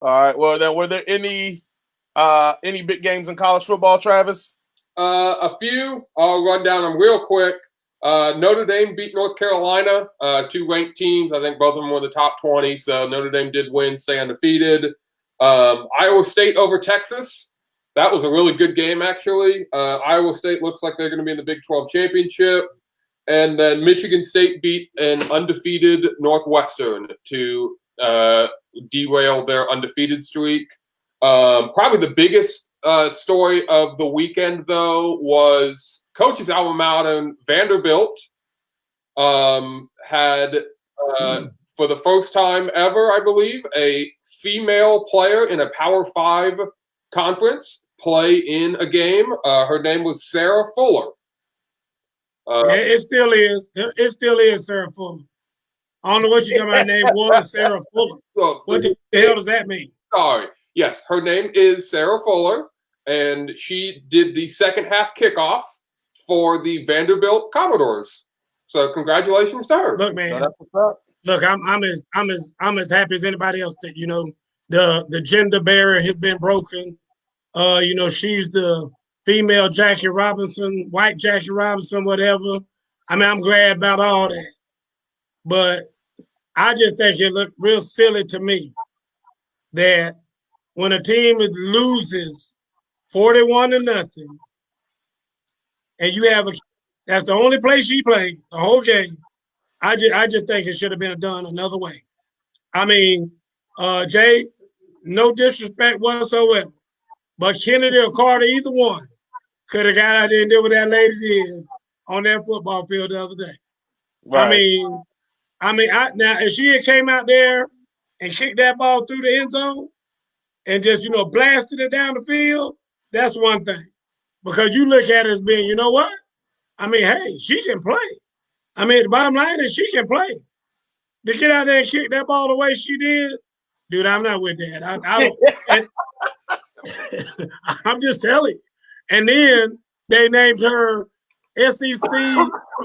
All right. Well, then, were there any big games in college football, Travis? A few. I'll run down them real quick. Notre Dame beat North Carolina, two ranked teams. I think both of them were the top 20, so Notre Dame did win, stay undefeated. Iowa State over Texas. That was a really good game, actually. Iowa State looks like they're going to be in the Big 12 championship. And then Michigan State beat an undefeated Northwestern to derail their undefeated streak. Probably the biggest story of the weekend, though, was coach's alma mater, Vanderbilt, had, for the first time ever, I believe, a female player in a Power 5 conference play in a game. Her name was Sarah Fuller. Yeah, it still is. It still is Sarah Fuller. I don't know what you got my name was, Sarah Fuller. What the hell does that mean? Sorry. Yes, her name is Sarah Fuller, and she did the second half kickoff for the Vanderbilt Commodores. So congratulations to her. Look, man. Look, I'm as happy as anybody else that the gender barrier has been broken. She's the female Jackie Robinson, white Jackie Robinson, whatever. I mean, I'm glad about all that. But I just think it looked real silly to me that when a team loses 41-0, and that's the only place she played the whole game. I just think it should have been done another way. I mean, Jay, no disrespect whatsoever, but Kennedy or Carter, either one, could have got out there and did what that lady did on that football field the other day. Right. Now if she had came out there and kicked that ball through the end zone and just blasted it down the field, that's one thing. Because you look at it as being, you know what? I mean, hey, she can play. I mean, the bottom line is she can play. To get out there and kick that ball the way she did, dude, I'm not with that. I don't. I'm just telling you. And then they named her SEC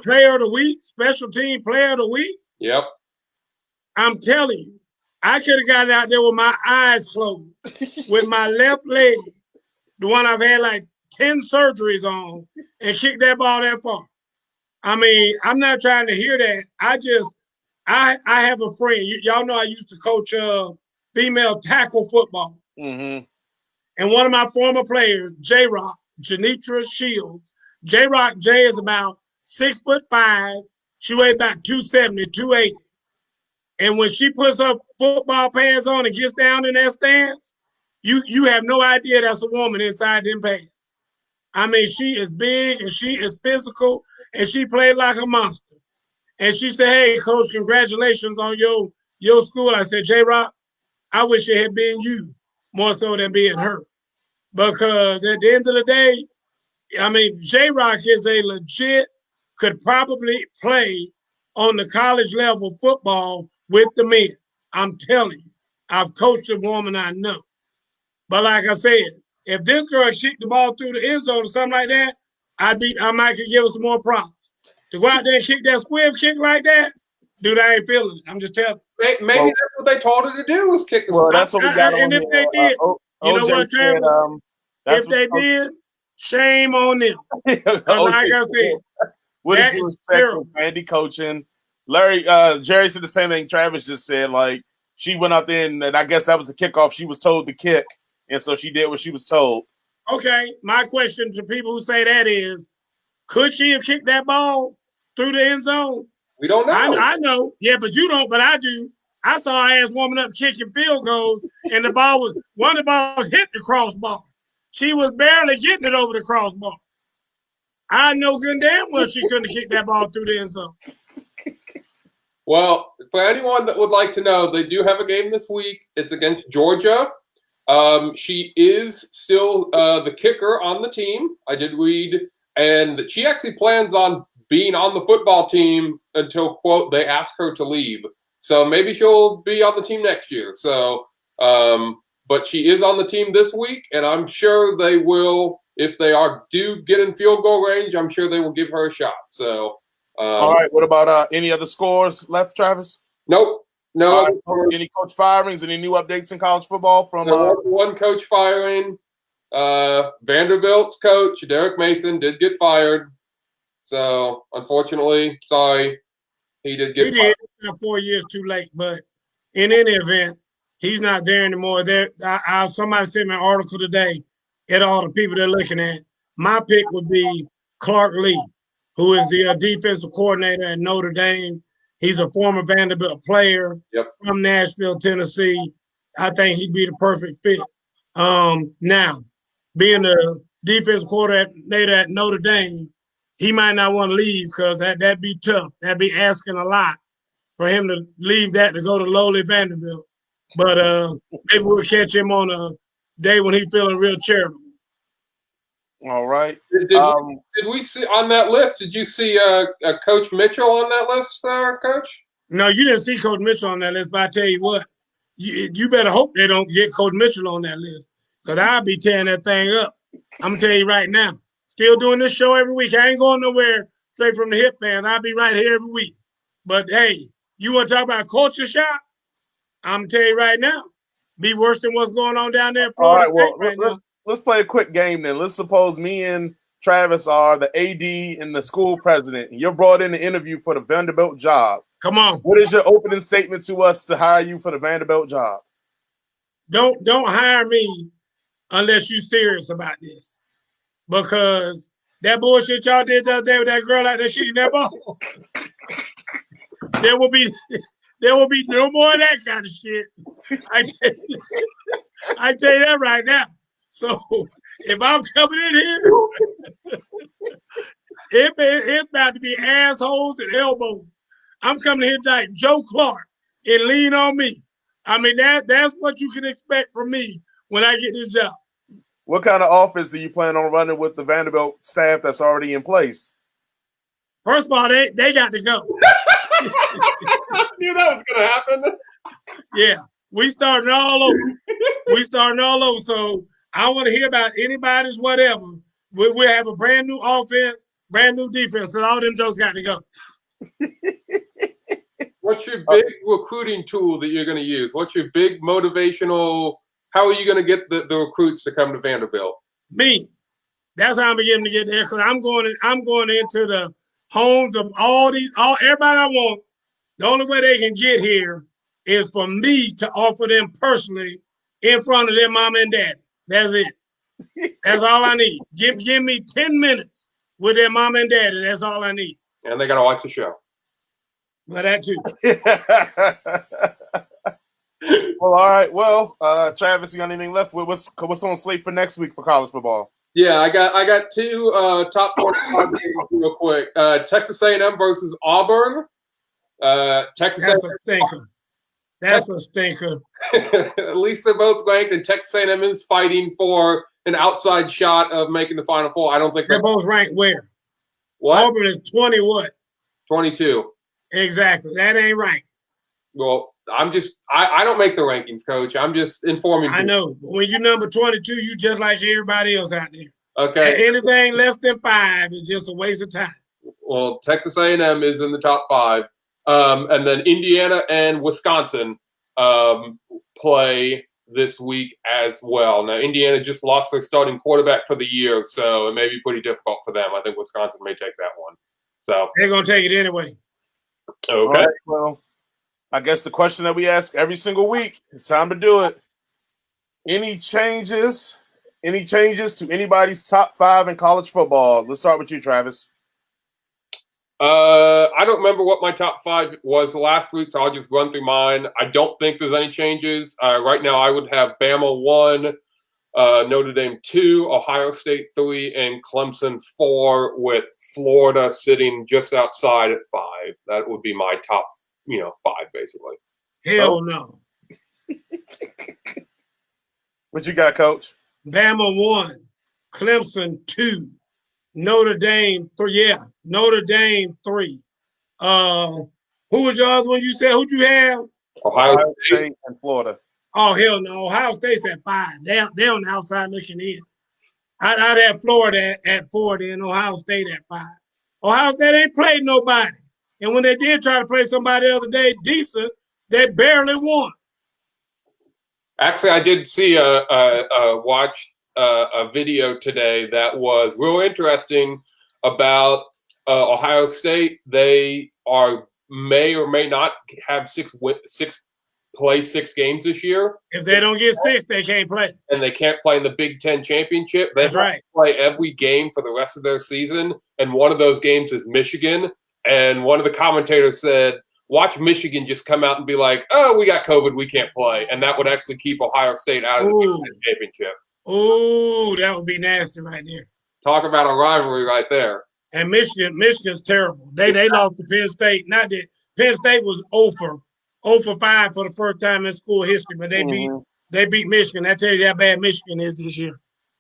Player of the Week, Special Team Player of the Week. Yep. I'm telling you, I could have gotten out there with my eyes closed, with my left leg, the one I've had like 10 surgeries on, and kicked that ball that far. I mean, I'm not trying to hear that. I have a friend. Y'all know I used to coach female tackle football. Mm-hmm. And one of my former players, J-Rock, Janitra Shields. J-Rock, Jay is about 6'5". She weighs about 270, 280. And when she puts her football pads on and gets down in that stance, you have no idea that's a woman inside them pads. I mean, she is big and she is physical and she played like a monster. And she said, hey, coach, congratulations on your school. I said, J-Rock, I wish it had been you more so than being her. Because at the end of the day, I mean, J-Rock is a legit, could probably play on the college level football with the men. I'm telling you, I've coached a woman I know. But like I said, if this girl kicked the ball through the end zone or something like that, I might could give her some more props. To go out there and kick that squib kick like that, dude, I ain't feeling it. I'm just telling you. Maybe that's what they told her to do was kick the squib. Well, that's what we got on and if they did, you know what, Travis? If they did, shame on them. Like I said, with that is terrible. Andy coaching. Larry, Jerry said the same thing Travis just said. Like, she went out there and I guess that was the kickoff. She was told to kick. And so she did what she was told. Okay, my question to people who say that is, could she have kicked that ball through the end zone? We don't know. I know. Yeah, but you don't, but I do. I saw her ass warming up kicking field goals, and one of the balls hit the crossbar. She was barely getting it over the crossbar. I know good and damn well she couldn't have kicked that ball through the end zone. Well, for anyone that would like to know, they do have a game this week. It's against Georgia. She is still the kicker on the team. I did read, and she actually plans on being on the football team until, quote, they ask her to leave. So maybe she'll be on the team next year. So, but she is on the team this week, and I'm sure they will, if they do get in field goal range, I'm sure they will give her a shot. So, all right. What about any other scores left, Travis? Nope. No. Any coach firings? Any new updates in college football from one coach firing? Vanderbilt's coach, Derek Mason, did get fired. So, unfortunately, sorry, he did get fired. 4 years too late, but in any event, he's not there anymore. Somebody sent me an article today at all the people they're looking at. My pick would be Clark Lee, who is the defensive coordinator at Notre Dame. He's a former Vanderbilt player from Nashville, Tennessee. I think he'd be the perfect fit. Now, being the defensive coordinator at Notre Dame, he might not want to leave because that'd be tough. That'd be asking a lot for him to leave that to go to lowly Vanderbilt. But maybe we'll catch him on a day when he's feeling real charitable. All right. Did we see on that list? Did you see Coach Mitchell on that list, Coach? No, you didn't see Coach Mitchell on that list. But I tell you what, you better hope they don't get Coach Mitchell on that list, because I'll be tearing that thing up. I'm gonna tell you right now. Still doing this show every week. I ain't going nowhere straight from the hip, fans. I'll be right here every week. But hey, you want to talk about culture shock? I'm gonna tell you right now, be worse than what's going on down there in Florida. All right, well, let's play a quick game then. Let's suppose me and Travis are the AD and the school president, and you're brought in to interview for the Vanderbilt job. Come on. What is your opening statement to us to hire you for the Vanderbilt job? Don't hire me unless you're serious about this, because that bullshit y'all did the other day with that girl out there shooting that ball. There will be no more of that kind of shit. I tell you that right now. So if I'm coming in here, it's about to be assholes and elbows. I'm coming here like Joe Clark and lean on me. I mean, that's what you can expect from me when I get this job. What kind of offense do you plan on running with the Vanderbilt staff that's already in place? First of all, they got to go. I knew that was going to happen. Yeah, we starting all over. So I want to hear about anybody's whatever. We'll have a brand new offense, brand new defense, and all them jokes got to go. What's your big recruiting tool that you're going to use? What's your big motivational? How are you going to get the recruits to come to Vanderbilt? Me. That's how I'm beginning to get there, because I'm going into the homes of everybody I want. The only way they can get here is for me to offer them personally in front of their mom and dad. That's it. That's all I need. Give me 10 minutes with their mom and daddy. That's all I need. And they got to watch the show. Well, that too. Well, all right. Well, Travis, you got anything left? What's on slate for next week for college football? Yeah, I got two top 25 games real quick. Texas A&M versus Auburn. That's a stinker. At least they're both ranked, and Texas A&M is fighting for an outside shot of making the Final Four. I don't think they're both ranked where? What? Auburn is 20 what? 22. Exactly. That ain't right. Well, I don't make the rankings, Coach. I'm just informing you. I know. But when you're number 22, you just like everybody else out there. Okay. And anything less than 5 is just a waste of time. Well, Texas A&M is in the top 5. And then Indiana and Wisconsin play this week as well. Now, Indiana just lost their starting quarterback for the year, so it may be pretty difficult for them. I think Wisconsin may take that one. So they're going to take it anyway. Okay. Right, well, I guess the question that we ask every single week, it's time to do it. Any changes to anybody's top 5 in college football? Let's start with you, Travis. I don't remember what my top 5 was last week, so I'll just run through mine. I don't think there's any changes. Right now, I would have Bama 1, Notre Dame 2, Ohio State 3, and Clemson 4, with Florida sitting just outside at 5. That would be my top, 5, basically. Hell no. What you got, Coach? Bama 1, Clemson 2, Notre Dame 3. Yeah, Notre Dame 3. Who was your other one you said? Who'd you have? Ohio State and Florida. Oh, hell no. Ohio State's at 5. They're on the outside looking in. I'd have Florida at 4, then Ohio State at 5. Ohio State ain't played nobody. And when they did try to play somebody the other day decent, They barely won. Actually, I did see watched a video today that was real interesting about Ohio State. They may or may not have play 6 games this year. If they don't get 6, they can't play. And they can't play in the Big Ten championship. They That's right. Play every game for the rest of their season, and one of those games is Michigan. And one of the commentators said, watch Michigan just come out and be like, oh, we got COVID, we can't play. And that would actually keep Ohio State out of the Big Ten championship. Oh, that would be nasty right there. Talk about a rivalry right there. And Michigan's terrible. They lost to Penn State. Not that Penn State was 0 for 5 for the first time in school history, but they beat Michigan. That tells you how bad Michigan is this year.